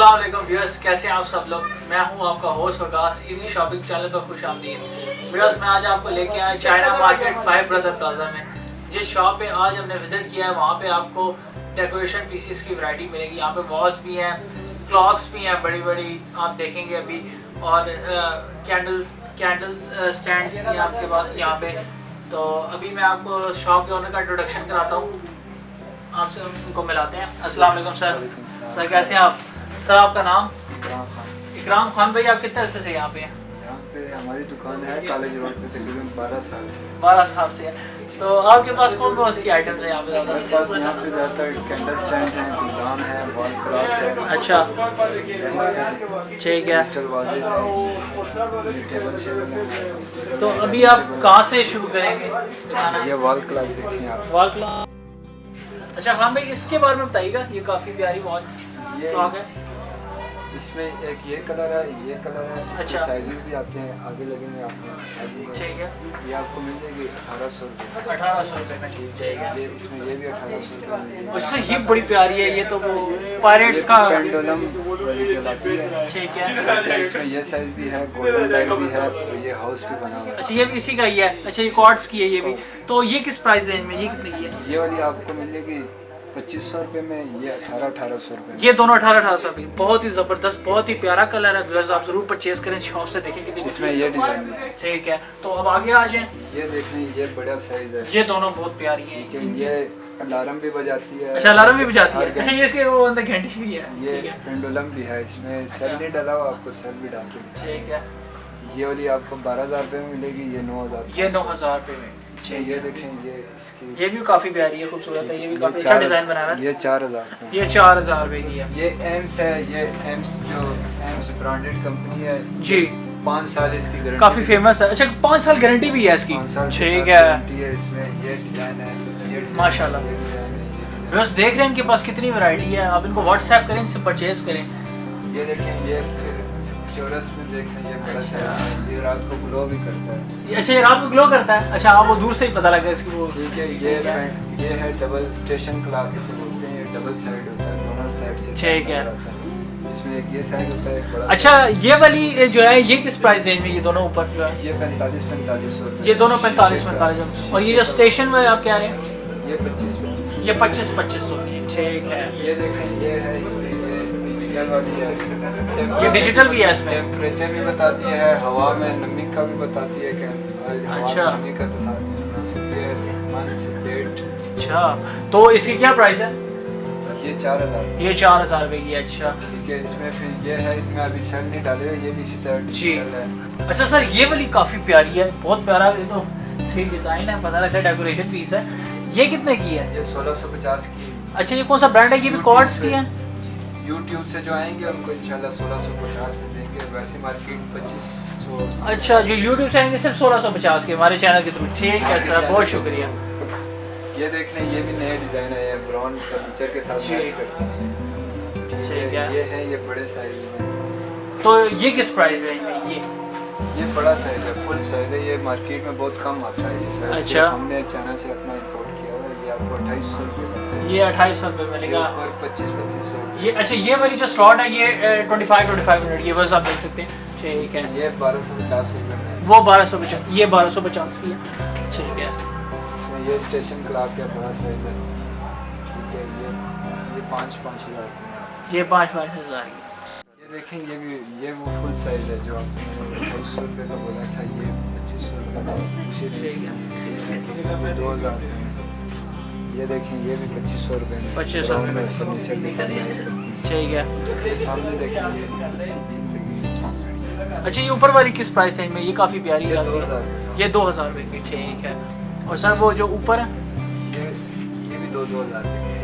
अस्सलाम वालेकुम व्यूअर्स, कैसे हैं आप सब लोग। मैं हूं आपका host Waqas, easy shopping channel पर खुश आमदीद। व्यूअर्स, मैं आज आपको लेके आया चाइना मार्केट 5 ब्रदर प्लाजा में। जिस शॉप पे आज हमने विजिट किया है वहाँ पे आपको डेकोरेशन पीसीस की वैरायटी मिलेगी। यहाँ पे वॉल्स भी हैं, क्लॉक्स भी हैं बड़ी बड़ी, आप देखेंगे अभी, और कैंडल्स स्टैंड्स भी हैं आपके पास यहाँ पे। तो अभी मैं आपको शॉप के ओनर का इंट्रोडक्शन कराता हूँ, आपसे उनको मिलाते हैं। अस्सलाम वालेकुम सर। सर कैसे हैं आप? सर आपका नाम? इकराम खान भाई, आप कितने अरसे से यहाँ पे हैं? यहाँ पे हमारी दुकान है कॉलेज रोड पे तकरीबन 12 साल से। 12 साल से है। तो आपके पास कौन कौन सी आइटम्स है यहाँ पे ज़्यादा? हमारे पास यहाँ पे ज़्यादातर कैंडल स्टैंड है, गुलदान है, वॉल क्लॉक है। अच्छा, लैंप्स ठीक है। क्रिस्टल वाजेस हैं, टेबल शेबल है। तो अभी आप कहाँ से शुरू करेंगे बताना? ये वॉल क्लॉक देखें आप। Wall clock. अच्छा खान भाई, इसके बारे में बताइएगा। ये काफ़ी प्यारी वॉल ये क्लॉक है। इसमें एक ये कलर है, ये कलर है। इसके अच्छा। साइजेस भी आते हैं, आगे लगेंगे आपको। ठीक है। ये आपको मिल जाएगी 1800 रुपये। 1800 रुपये में। ठीक है। ये इसमें ये भी 1800 रुपये। और सर ये बड़ी प्यारी है, ये तो वो पायरेट्स का। पेंडुलम कहलाती है। ठीक है। इसमें ये साइज भी है, गोल्डन डायल भी है, और ये हाउस भी बना हुआ है। अच्छा, ये भी इसी का ही है। अच्छा, ये कॉर्ड्स की है ये भी। तो ये किस प्राइस रेंज में, ये कितनी की है? ये वाली आपको मिलेगी 2500 रुपये में, ये 1800 रुपये में। ये दोनों 1800 रुपये। बहुत ही ज़बरदस्त, बहुत ही प्यारा कलर है। व्यूअर्स, आप जरूर परचेज करें शॉप से, देखें कितनी। इसमें ये डिजाइन है। ठीक है, तो अब आगे आ जाएं। ये देखने ये बड़ा साइज है। ये दोनों बहुत प्यारी हैं। लेकिन ये अलार्म भी बजाती है। अच्छा, अलार्म भी बजाती है। और अच्छा, ये इसके वो अंदर घंटी भी है। ये ठीक है। पेंडुलम भी है। इसमें सेल नहीं डाला हुआ, आपको सेल भी डाल के दिखा। ठीक है। ये वाली आपको 12,000 रुपये में मिलेगी, ये 9,000। ये 9000 रुपये में। ये देखें, ये इसकी ये भी काफ़ी प्यारी है, खूबसूरत है। ये भी काफ़ी अच्छा डिज़ाइन बनाया है। ये 4000 रुपये। ये 4000 रुपये की है। ये एम्स है। ये एम्स जो एम्स ब्रांडेड कंपनी है जी, 5 साल इसकी गारंटी। काफ़ी फेमस है। अच्छा, 5 साल गारंटी भी है इसकी। 5 साल के ठीक साथ है। गारंटी है। इसमें ये डिजाइन है, ये डिजाइन, माशाल्लाह। ये डिजाइन है, ये डिजाइन। बस देख रहे हैं इनके पास कितनी वैरायटी है। आप इनको व्हाट्सएप करें, इनसे परचेज करें। ये देखें, ये फिर चौरस में देखें, ये बड़ा अच्छा। साइज है, ये रात को ग्लो भी करता है। अच्छा, ये रात को ग्लो करता है। अच्छा, आप वो दूर से ही पता लगा इसकी वो। ठीक है। ये है डबल स्टेशन क्लॉक इसे बोलते हैं। ये डबल साइड होता है, दोनों साइड से ठीक है। नजर आता है। इसमें एक ये साइड होता है, एक बड़ा। अच्छा, ये वाली जो है ये किस प्राइस रेंज में? ये दोनों ऊपर जो है ये 4500 रुपये। ये दोनों 4500। और ये जो स्टेशन में आप कह रहे हैं ये 2500। ये 2500 की। ठीक है। ये देखें, ये है इसमें, ये डिजिटल वाली है। ये डिजिटल भी है इसमें। टेम्परेचर भी बताती है, हवा में नमी का भी बताती है कि हवा अच्छा। में नमी का डेट। अच्छा, तो इसकी क्या प्राइस है? ये 4000। ये 4000 रुपये की है। अच्छा ठीक है। इसमें फिर ये है, इसमें अभी सेल नहीं डाले हुए, ये भी इसी तरह जी। डिजिटल है। अच्छा सर, ये वाली काफ़ी प्यारी है, बहुत प्यारा। ये तो सही डिज़ाइन है, पता लगता है डेकोरेशन पीस है। ये कितने की है? ये 1650 की। अच्छा, ये कौन सा ब्रांड है? ये भी कॉर्ड्स की है। यूट्यूब से जो आएंगे उनको इंशाल्लाह 1650 में देंगे। वैसे मार्केट 2500। अच्छा, जो यूट्यूब से आएंगे सिर्फ 1650 के हमारे चैनल के थ्रू। ठीक है सर, बहुत शुक्रिया। ये देख लें, ये भी नए डिज़ाइन है, ब्राउन फर्नीचर के साथ जी। मैच करते हैं। ठीक है। ये है, ये बड़े साइज में। तो ये किस प्राइस रेंज में? ये बड़ा साइज है, फुल साइज है। ये मार्केट में बहुत कम आता है ये साइज। अच्छा। हमने चाइना से अपना इंपोर्ट किया हुआ है। ये आपको 2800 रुपये का है। ये 2800 रुपये मिलेगा। और 2500। ये अच्छा, ये वाली जो स्लॉट है ये 25 मिनट, ये बस आप देख सकते हैं। ठीक है। ये 1250 रुपये में। वो 1250, ये 1250 की है। ठीक है। इसमें ये स्टेशन क्लॉक है, बड़ा साइज है। ठीक है। ये 5-5 हज़ार रुपये। ये 5-5 हज़ार की। ये देखें, ये भी, ये वो फुल साइज है जो आपने 250 रुपये का बोला था। ये 2500 रुपये का उसी रेंज ठीक है। में 2000 रुपये में। ये देखें, ये भी 2500 रुपये में। 2500 ब्राउन में फर्नीचर के साथ मैच करती है। ठीक है। ये सामने देखें, ये अच्छा, ये ऊपर वाली किस प्राइस रेंज में? ये काफ़ी प्यारी ये लग रही 2000 है। ये 2000 रुपये की। ठीक है। और सर वो जो ऊपर है ये भी 2-2000 रुपये